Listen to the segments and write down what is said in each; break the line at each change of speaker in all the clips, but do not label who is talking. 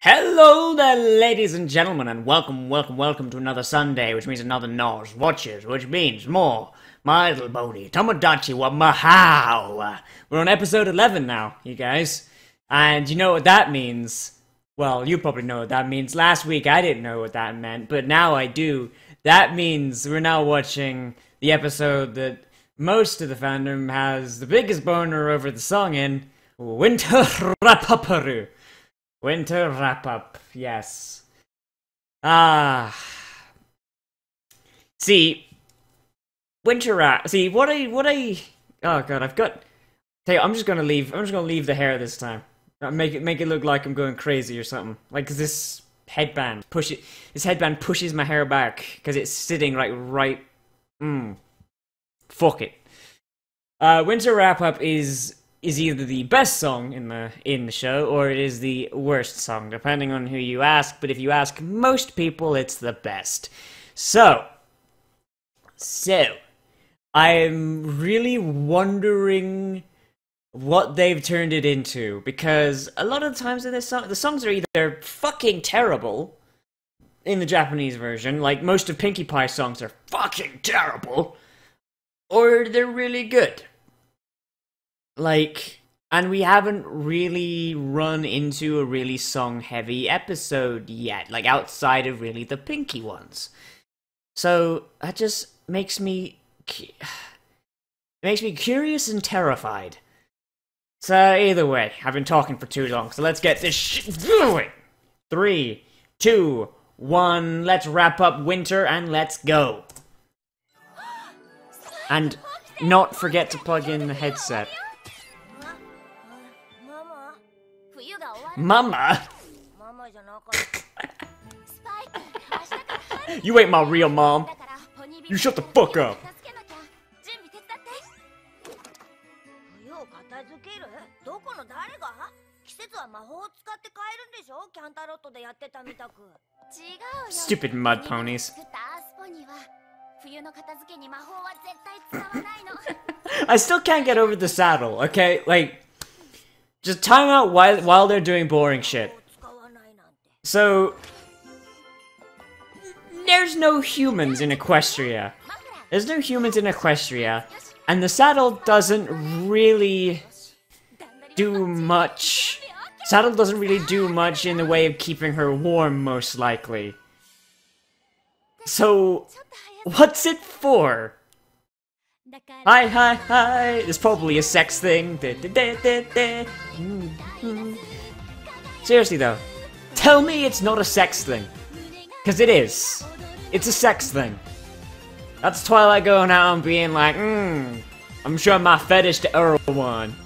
Hello there, ladies and gentlemen, and welcome to another Sunday, which means another Nozz watches, which means more My Little Pony Tomodachi wa Mahou. We're on episode 11 now, you guys, and you know what that means. Well, you probably know what that means. Last week I didn't know what that meant, but now I do. That means we're now watching the episode that most of the fandom has the biggest boner over the song in, Winter Rapaparu. Winter wrap-up, yes. See, winter wrap. See, what I. Oh god, I've got. Hey, I'm just gonna leave the hair this time. Make it look like I'm going crazy or something. Like, 'cause this headband pushes my hair back because it's sitting right. Fuck it. Winter wrap-up is either the best song in the show, or it is the worst song, depending on who you ask. But if you ask most people, it's the best. So I'm really wondering what they've turned it into, because a lot of the times in this song, the songs are either fucking terrible in the Japanese version, like most of Pinkie Pie's songs are fucking terrible, or they're really good. Like, and we haven't really run into a really song-heavy episode yet, like outside of really the Pinkie ones. So that just makes me curious and terrified. So either way, I've been talking for too long, so let's get this shit going. 3, 2, 1, let's wrap up winter and let's go. And not forget to plug in the headset. Mama? You ain't my real mom. You shut the fuck up. Stupid mud ponies. I still can't get over the saddle, okay? Like, just time out while they're doing boring shit. So, there's no humans in Equestria. There's no humans in Equestria, and the saddle doesn't really do much. Saddle doesn't really do much in the way of keeping her warm, most likely. So, what's it for? Hi. It's probably a sex thing. Seriously though, tell me it's not a sex thing. 'Cause it is. It's a sex thing. That's Twilight going out and being like, I'm showing my fetish to everyone.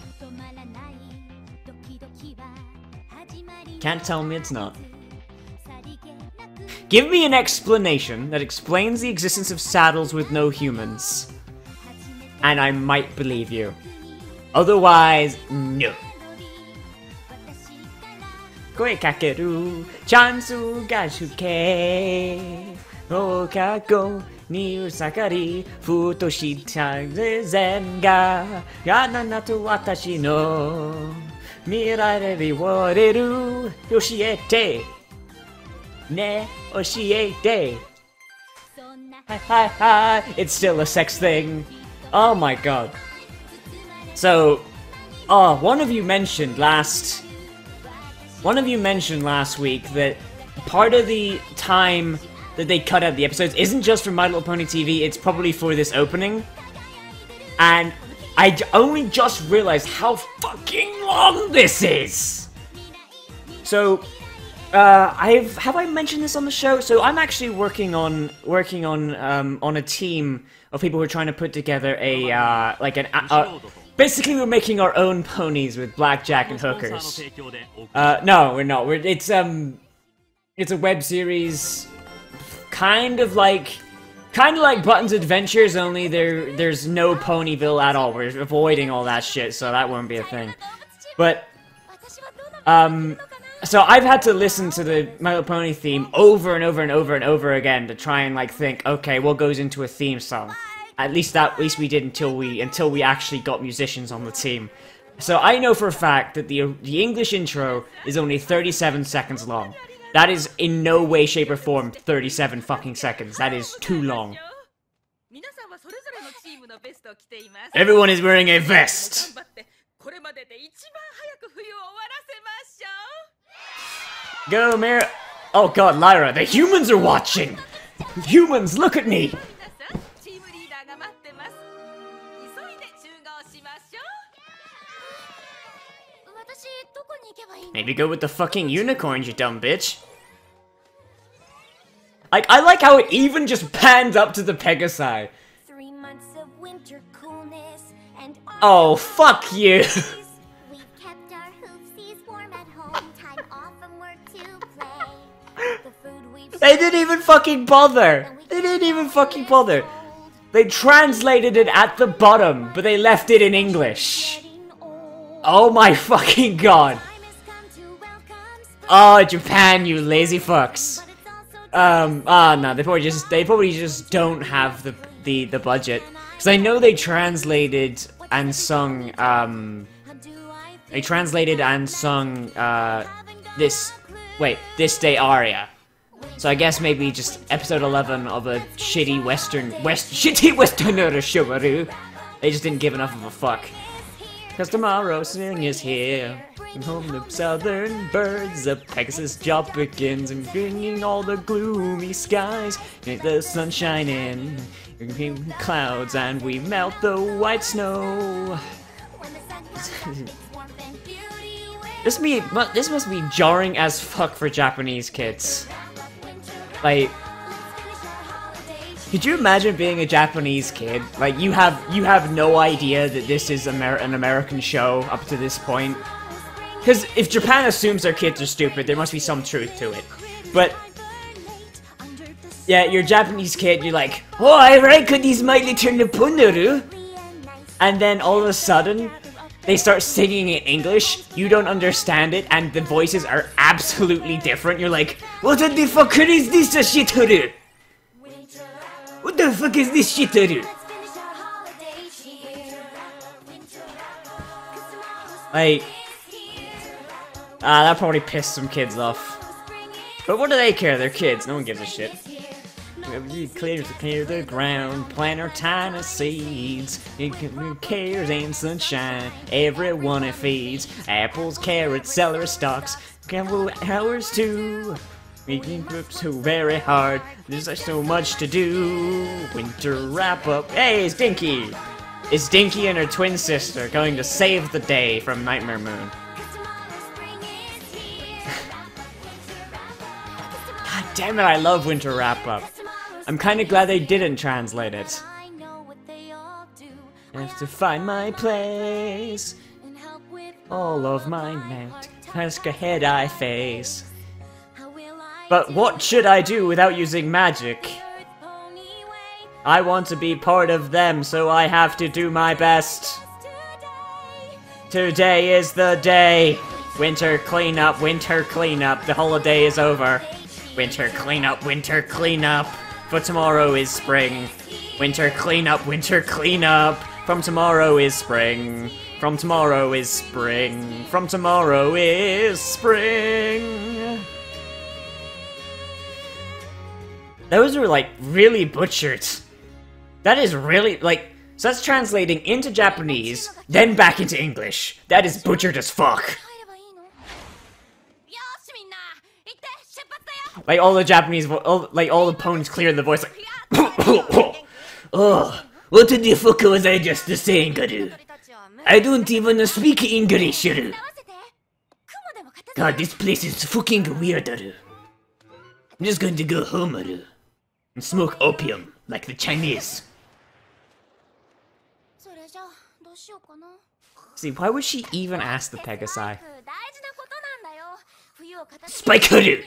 Can't tell me it's not. Give me an explanation that explains the existence of saddles with no humans, and I might believe you. Otherwise, no. Koe kakeru, chansu ga shuke, okako ni usakari, futo shita zen ga, ganana to watashi no, mirai de riworeru, yoshiete, ne oshiete. Hi. It's still a sex thing. Oh my god. So, one of you mentioned last week that part of the time that they cut out the episodes isn't just for My Little Pony TV, it's probably for this opening. And I only just realized how fucking long this is! So, have I mentioned this on the show? So I'm actually working on a team of people who are trying to put together a basically we're making our own ponies with blackjack and hookers. No, we're not. It's a web series, kind of like Button's Adventures, only there's no Ponyville at all. We're avoiding all that shit, so that won't be a thing. But so I've had to listen to the My Little Pony theme over and over again to try and like think, okay, what goes into a theme song? At least we did until we actually got musicians on the team. So I know for a fact that the English intro is only 37 seconds long. That is in no way, shape, or form 37 fucking seconds. That is too long. Everyone is wearing a vest. Go, Mira. Oh god, Lyra, the humans are watching! Humans, look at me! Maybe go with the fucking unicorns, you dumb bitch. Like, I like how it even just pans up to the Pegasi. Oh, fuck you! They didn't even fucking bother! They didn't even fucking bother! They translated it at the bottom, but they left it in English. Oh my fucking god! Oh, Japan, you lazy fucks. No, they probably just don't have the budget. Because I know they translated and sung, This Day aria. So I guess maybe just episode 11 of a shitty Westerner show. They just didn't give enough of a fuck. Cause tomorrow spring is here, and home the southern birds, the Pegasus job begins, and bringing all the gloomy skies, make the sunshine in, clouds, and we melt the white snow. This must be jarring as fuck for Japanese kids. Like, could you imagine being a Japanese kid? Like, you have no idea that this is an American show up to this point. Because if Japan assumes their kids are stupid, there must be some truth to it. But yeah, you're a Japanese kid, you're like, oh, I reckon these might turn to Punuru. And then all of a sudden, they start singing in English, you don't understand it, and the voices are absolutely different. You're like, what the fuck is this shit? What the fuck is this shit? Like, that probably pissed some kids off. But what do they care? They're kids. No one gives a shit. Clear the ground, plant our tiny seeds. Who cares ain't sunshine? Everyone it feeds. Apples, carrots, celery stalks. Hours too. We can work so very hard. There's so much to do. Winter wrap up. Hey, it's Dinky. It's Dinky and her twin sister going to save the day from Nightmare Moon. God damn it! I love Winter wrap up. I'm kind of glad they didn't translate it. I have to find my place. All of my net. Ask ahead I face. But what should I do without using magic? I want to be part of them, so I have to do my best. Today is the day. Winter cleanup, the holiday is over. Winter cleanup, for tomorrow is spring. Winter cleanup, from tomorrow is spring. From tomorrow is spring. From tomorrow is spring. Those are, like, really butchered. That is really, like, so that's translating into Japanese, then back into English. That is butchered as fuck. Like, all the Japanese, all the opponents clear the voice, like, oh, what the fuck was I just saying, Garu? I don't even speak English, God, this place is fucking weird, I'm just going to go home, and smoke opium, like the Chinese. See, why would she even ask the Pegasi? Spike Haru!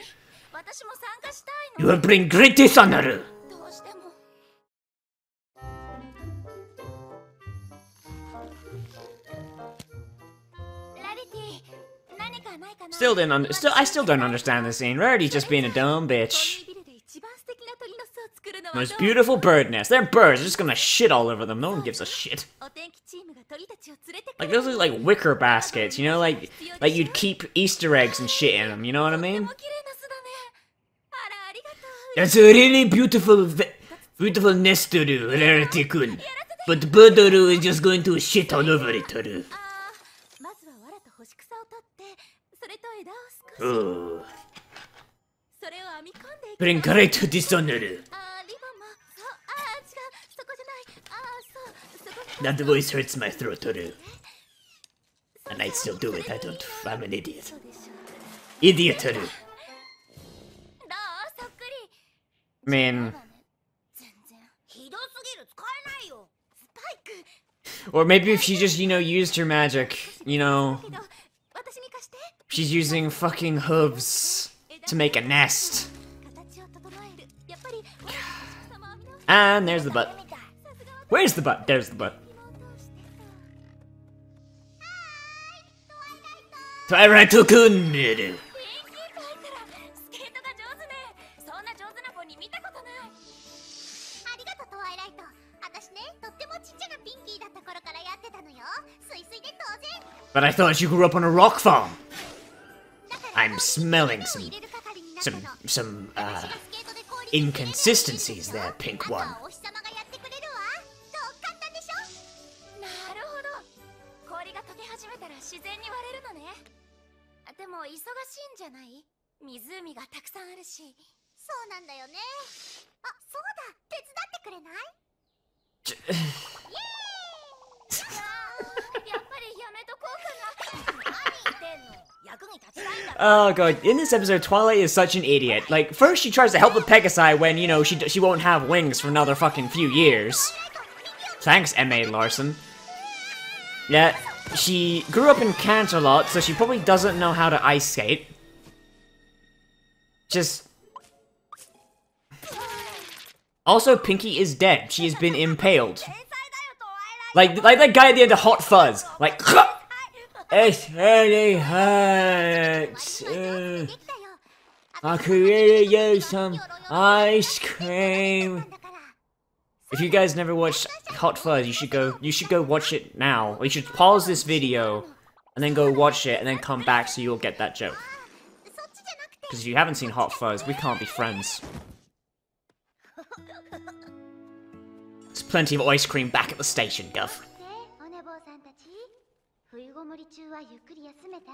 You will bring great dishonor! I still don't understand this scene. Rarity's just being a dumb bitch. Most beautiful bird nest. They're birds. They're just gonna shit all over them. No one gives a shit. Like those are like wicker baskets, you know, like you'd keep Easter eggs and shit in them. You know what I mean? That's a really beautiful nest, Toru, Rarity-kun. But Bodoru is just going to shit all over it, Toru. Oh. Bring courage to dishonor. That voice hurts my throat, Toru. And I still do it, I'm an idiot. Idiot, Toru. I mean... Or maybe if she just, you know, used her magic, you know... She's using fucking hooves to make a nest. And there's the butt. Where's the butt? There's the butt. Twilight-kun! But I thought you grew up on a rock farm. I'm smelling some inconsistencies there, Pink One. Oh god, in this episode, Twilight is such an idiot. Like, first she tries to help the Pegasi when, you know, she won't have wings for another fucking few years. Thanks, M.A. Larson. Yeah, she grew up in Canterlot, so she probably doesn't know how to ice skate. Just... Also, Pinkie is dead. She has been impaled. Like that guy at the end of Hot Fuzz. Like, it really hurts. I created you some ice cream. If you guys never watched Hot Fuzz, you should go watch it now. Or you should pause this video and then go watch it and then come back so you'll get that joke. Because if you haven't seen Hot Fuzz, we can't be friends. There's plenty of ice cream back at the station, Guff.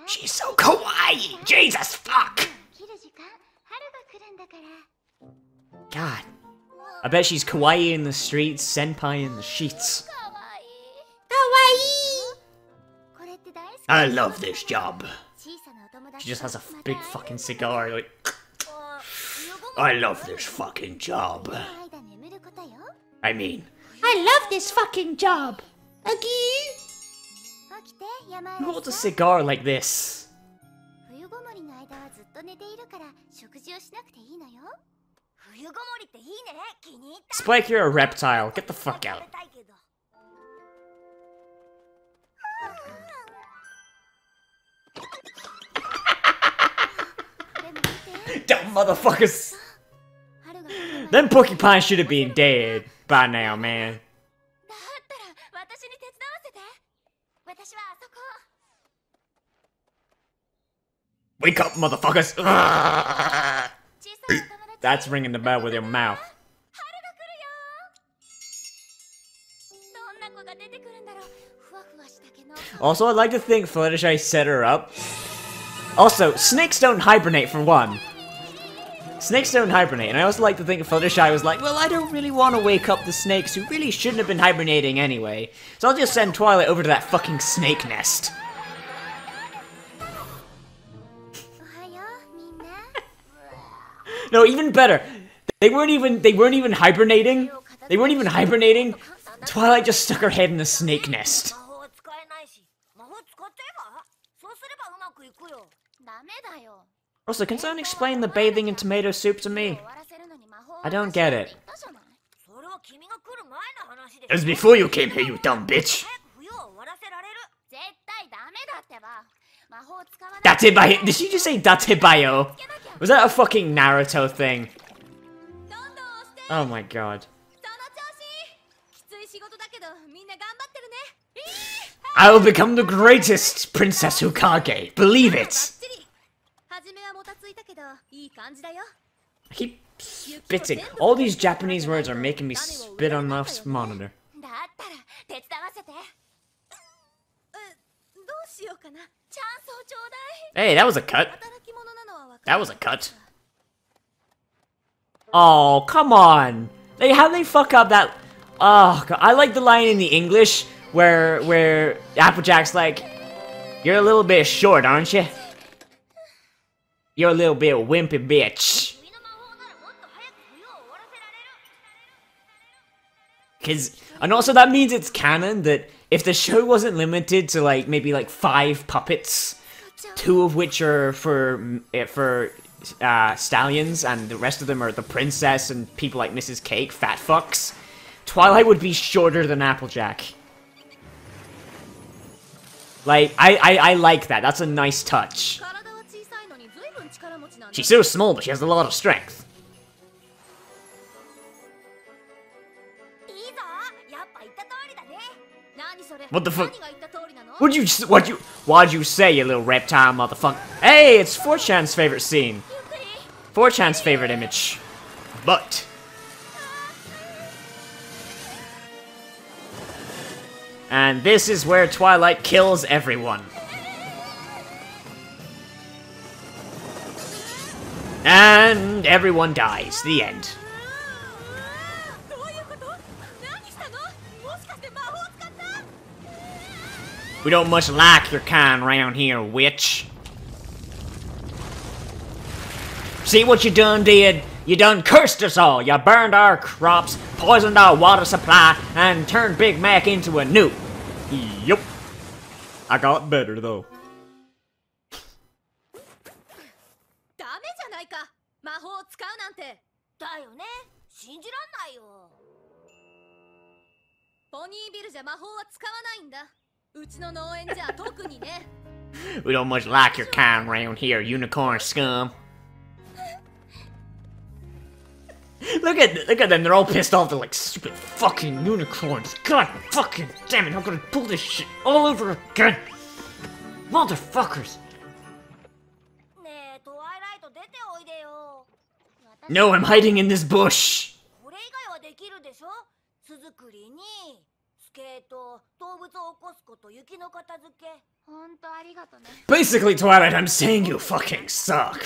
She's so kawaii! Jesus fuck! God. I bet she's kawaii in the streets, senpai in the sheets. Kawaii! I love this job. She just has a big fucking cigar, like... I love this fucking job. I mean... I love this fucking job! Who holds a cigar like this? Spike, you're a reptile. Get the fuck out. Dumb motherfuckers! Them porcupines should have been dead by now, man. Wake up, motherfuckers! That's ringing the bell with your mouth. Also, I'd like to think Fluttershy set her up. Also, snakes don't hibernate for one. Snakes don't hibernate, and I also like to think Fluttershy was like, well, I don't really want to wake up the snakes who really shouldn't have been hibernating anyway. So I'll just send Twilight over to that fucking snake nest. No, even better. They weren't even hibernating. They weren't even hibernating. Twilight just stuck her head in the snake nest. Also, can someone explain the bathing in tomato soup to me? I don't get it. It was before you came here, you dumb bitch. Datebayo. Did she just say Datebayo? Was that a fucking Naruto thing? Oh my god. I will become the greatest Princess Hokage. Believe it. I keep spitting. All these Japanese words are making me spit on my monitor. Hey, that was a cut. That was a cut. Oh, come on. How they fuck up that... Oh, God. I like the line in the English where Applejack's like, "You're a little bit short, aren't you? You're a little bit wimpy bitch." And also that means it's canon that if the show wasn't limited to like maybe like 5 puppets, 2 of which are for stallions and the rest of them are the princess and people like Mrs. Cake, fat fucks, Twilight would be shorter than Applejack. Like, I like that. That's a nice touch. She's so small, but she has a lot of strength. What the fuck? What'd you say, you little reptile motherfucker? Hey, it's 4chan's favorite scene. 4chan's favorite image. But... And this is where Twilight kills everyone. And everyone dies. The end. We don't much like your kind around here, witch. See what you done did? You done cursed us all. You burned our crops, poisoned our water supply, and turned Big Mac into a nuke. Yup. I got better, though. We don't much like your kind around here, unicorn scum. Look at them, they're all pissed off, they're like, stupid fucking unicorns. God fucking damn it, I'm gonna pull this shit all over again. Motherfuckers. No, I'm hiding in this bush. Basically, Twilight, I'm saying you fucking suck.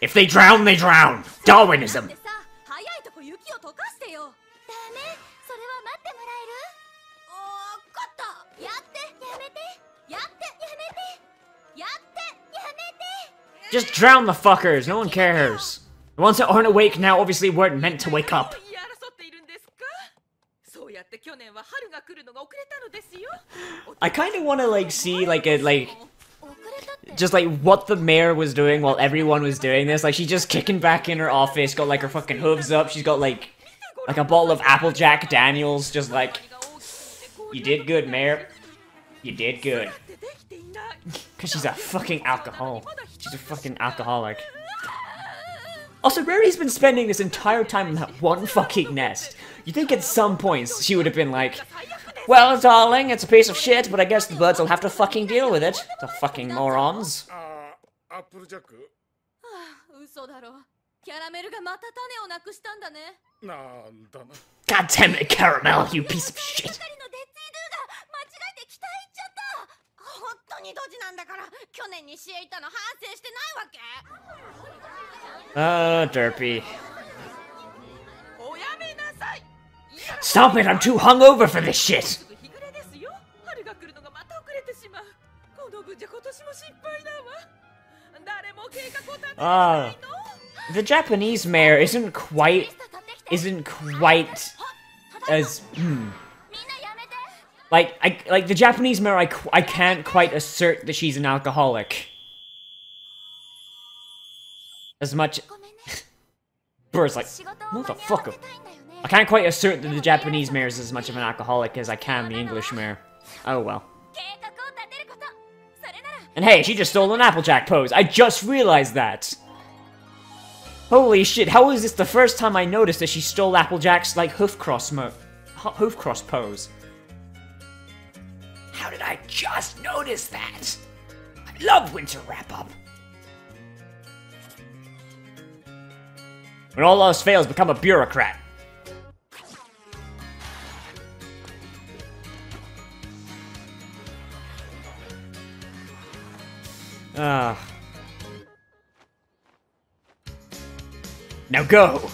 If they drown, they drown. Darwinism. Just drown the fuckers, no one cares. The ones that aren't awake now obviously weren't meant to wake up. I kinda wanna like see just like what the mayor was doing while everyone was doing this. Like she's just kicking back in her office, got like her fucking hooves up, she's got like a bottle of Applejack Daniels, just like, you did good, mayor. You did good. Cause she's a fucking alcoholic. She's a fucking alcoholic. Also, Rarity's been spending this entire time in that one fucking nest. You think at some points she would have been like, well, darling, it's a piece of shit, but I guess the birds will have to fucking deal with it. The fucking morons. God damn it, Caramel, you piece of shit. Derpy. Stop it, I'm too hungover for this shit! The Japanese mayor isn't quite as, Like the Japanese mayor, I can't quite assert that she's an alcoholic. As much... Bird's like, motherfucker. I can't quite assert that the Japanese mayor is as much of an alcoholic as I can the English mayor. Oh well. And hey, she just stole an Applejack pose. I just realized that. Holy shit, how is this the first time I noticed that she stole Applejack's, like, hoof cross pose? How did I just notice that? I love winter wrap-up. When all else fails, become a bureaucrat. Now go!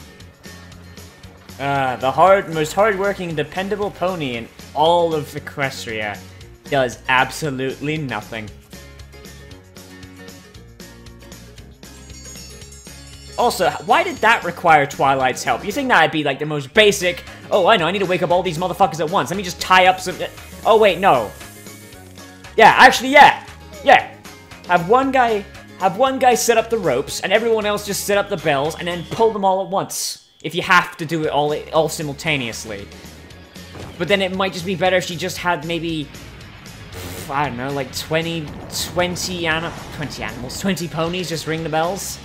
The most hard-working, dependable pony in all of Equestria does absolutely nothing. Also, why did that require Twilight's help? You think that'd be like the most basic, oh, I know, I need to wake up all these motherfuckers at once. Let me just tie up some... Oh, wait, no. Yeah, actually, yeah. Yeah. Have one guy set up the ropes, and everyone else just set up the bells, and then pull them all at once. If you have to do it all simultaneously. But then it might just be better if she just had maybe... I don't know, like 20 animals, 20 ponies just ring the bells.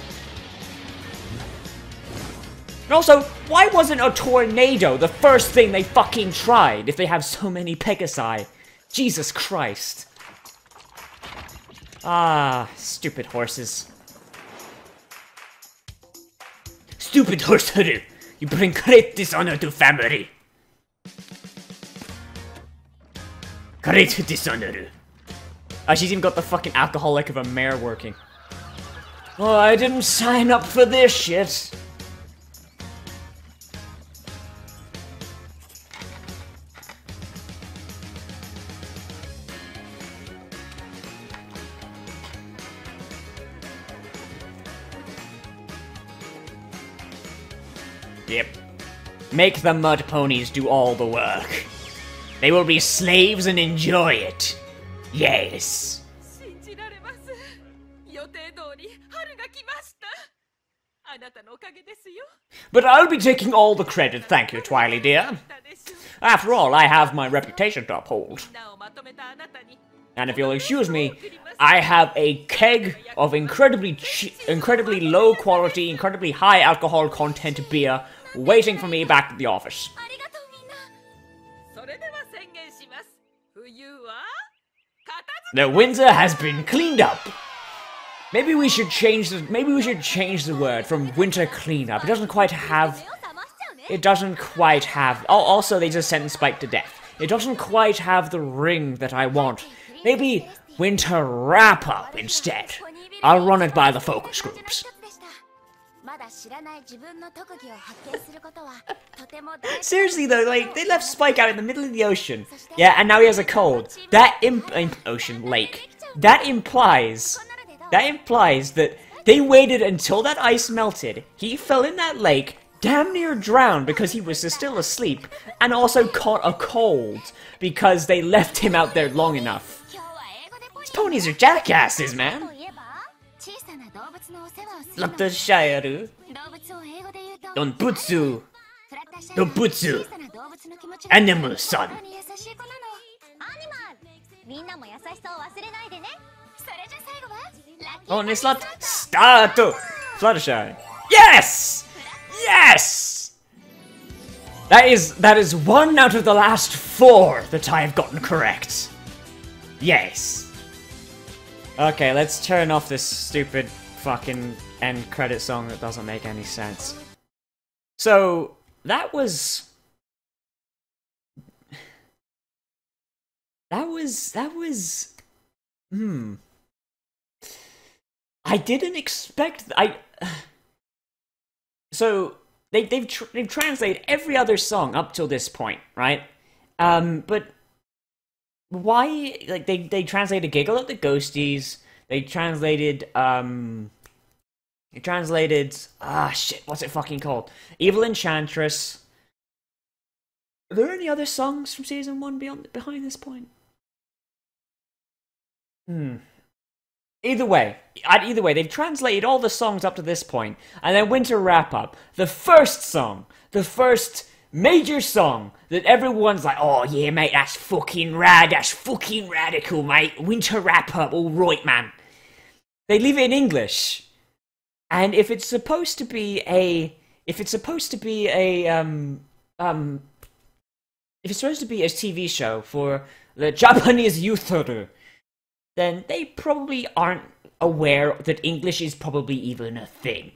And also, why wasn't a tornado the first thing they fucking tried if they have so many Pegasi? Jesus Christ. Ah, stupid horses. Stupid horse hoodoo! You bring great dishonor to family. Great dishonor. She's even got the fucking alcoholic of a mare working. Oh, I didn't sign up for this shit. Yep. Make the mud ponies do all the work. They will be slaves and enjoy it. Yes. But I'll be taking all the credit, thank you, Twily dear. After all, I have my reputation to uphold. And if you'll excuse me, I have a keg of incredibly low quality, incredibly high alcohol content beer waiting for me back at the office. The Windsor has been cleaned up. Maybe we should change the word from winter cleanup. It doesn't quite have. Oh, also they just sentenced Spike to death. It doesn't quite have the ring that I want. Maybe winter wrap up instead. I'll run it by the focus groups. Seriously though, like, they left Spike out in the middle of the ocean. Yeah, and now he has a cold. That ocean lake. That implies that they waited until that ice melted. He fell in that lake, damn near drowned because he was still asleep, and also caught a cold because they left him out there long enough. These ponies are jackasses, man. Fluttershy, Donbutsu, Donbutsu, Animal-san. Oh, and it's not start. Fluttershy. Yes! Yes! That is 1 out of the last 4 that I have gotten correct. Yes. Okay, let's turn off this stupid fucking end credit song that doesn't make any sense. So, that was... I didn't expect... So, they've translated every other song up till this point, right? But why... Like, they translated Giggle at the Ghosties, they translated, shit, what's it fucking called? Evil Enchantress. Are there any other songs from Season 1 behind this point? Either way, they've translated all the songs up to this point, and then Winter Wrap Up, the first song, the first major song that everyone's like, oh yeah, mate, that's fucking rad, that's fucking radical, mate. Winter wrap up, all right, man. They leave it in English, and if it's supposed to be a TV show for the Japanese youth, then they probably aren't aware that English is probably even a thing.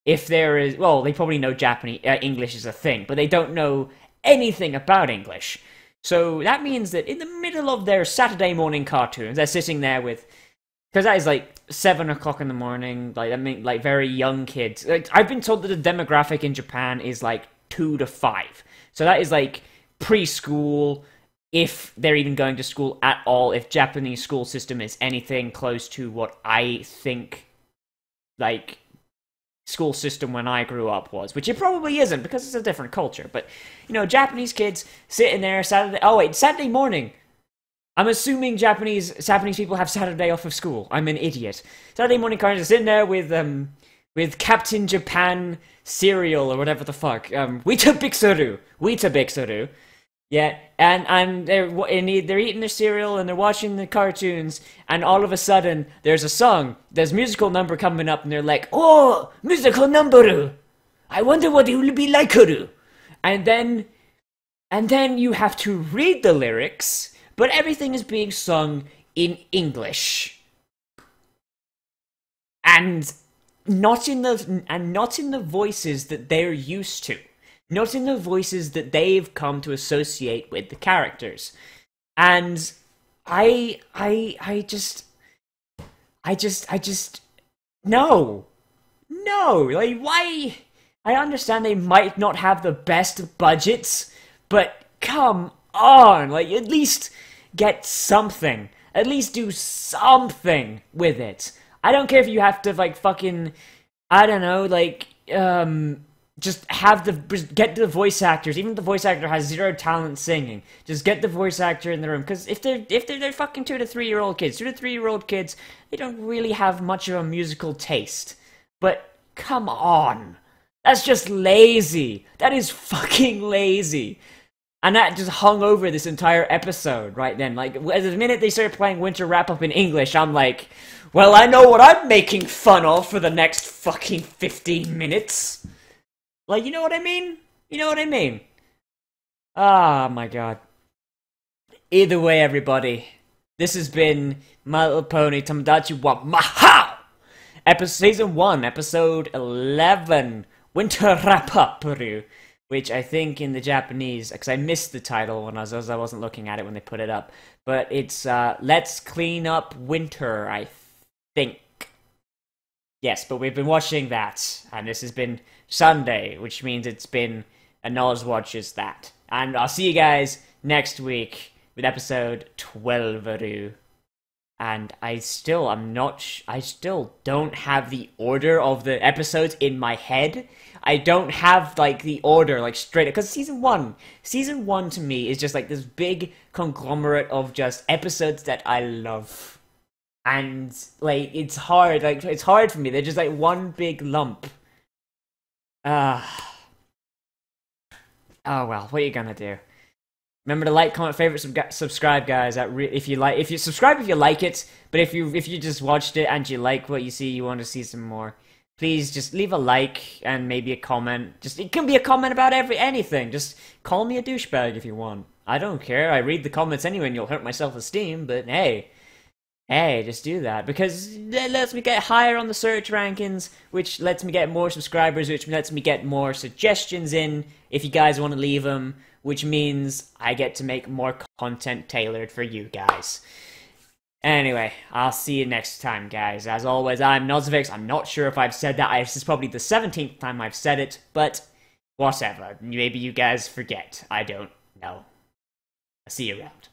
If there is, well, they probably know English is a thing, but they don't know anything about English. So that means that in the middle of their Saturday morning cartoons, they're sitting there with, because that is like 7 o'clock in the morning, like, I mean, like very young kids. Like, I've been told that the demographic in Japan is like 2 to 5. So that is like preschool, if they're even going to school at all, if Japanese school system is anything close to what I think, like, school system when I grew up was, which it probably isn't because it's a different culture. But you know, Japanese kids sitting there Saturday morning. I'm assuming Japanese people have Saturday off of school. I'm an idiot. Saturday morning cartoons sitting there with Captain Japan cereal or whatever the fuck. Wita Bixuru. Yeah, and they're eating their cereal and they're watching the cartoons, and all of a sudden there's a song, there's a musical number coming up, and they're like, oh, musical number! I wonder what it will be like, and then you have to read the lyrics, but everything is being sung in English, and not in the voices that they're used to. Not in the voices that they've come to associate with the characters. And I just no, like, why? I understand they might not have the best budgets, but come on, like, at least get something. At least do something with it. I don't care if you have to, like, fucking, I don't know, like, just get the voice actors. Even if the voice actor has zero talent singing, just get the voice actor in the room. Because if they're fucking 2 to 3 year old kids, they don't really have much of a musical taste. But come on, that's just lazy. That is fucking lazy. And that just hung over this entire episode right then. Like, the minute they started playing Winter Wrap Up in English, I'm like, well, I know what I'm making fun of for the next fucking 15 minutes. Like, you know what I mean? You know what I mean? Ah, my god. Either way, everybody, this has been My Little Pony Tomodachi wa Mahou! Season 1, Episode 11, Winter Wrap-Up, which I think in the Japanese, because I missed the title when I wasn't looking at it when they put it up, but it's Let's Clean Up Winter, I think. Yes, but we've been watching that, and this has been Sunday, which means it's been a Nozz watches that. And I'll see you guys next week with episode 12. And I still don't have the order of the episodes in my head. I don't have, like, the order, like, straight up, because season one to me is just like this big conglomerate of just episodes that I love. And, like, it's hard for me. They're just like one big lump. Oh well, what are you gonna do? Remember to like, comment, favorite, subscribe, guys. If you subscribe if you like it, but if you just watched it and you like what you see, you want to see some more, please just leave a like and maybe a comment. It can be a comment about anything. Just call me a douchebag if you want. I don't care. I read the comments anyway, and you'll hurt my self-esteem. But hey, just do that, because that lets me get higher on the search rankings, which lets me get more subscribers, which lets me get more suggestions in, if you guys want to leave them, which means I get to make more content tailored for you guys. Anyway, I'll see you next time, guys. As always, I'm Nozz. I'm not sure if I've said that. This is probably the 17th time I've said it, but whatever. Maybe you guys forget. I don't know. I'll see you around.